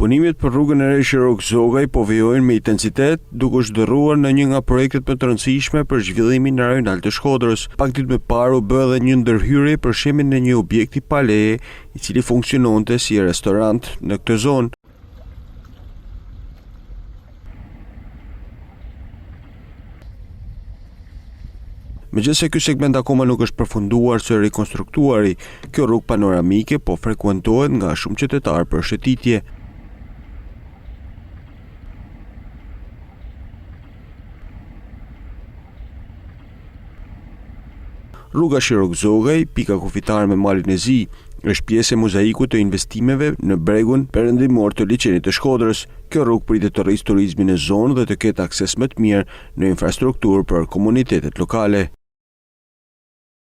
Punimet për rrugën e re Shirok-Zogaj po vijojnë me intensitet, duke u zhvilluar në një nga projektet më të rëndësishme për zhvillimin rajonal të Shkodrës. Pak ditë më parë u bë edhe një ndërhyrje për shembull në një objekti pa leje, i cili funksiononte si restorant në këtë zonë. Megjithëse ky segment akoma nuk është përfunduar së rikonstruktuari, kjo rrugë panoramike po frekuentohet nga shumë qytetarë për shëtitje. Rruga Shirok-Zogaj, pika kufitare me malin e zi, është pjesë e mozaikut të investimeve në bregun perëndimor të liçenit të Shkodrës. Kjo rrugë pritet të rrisë turizmin në zonë dhe të ketë akses më të mirë në infrastrukturë për komunitetet lokale.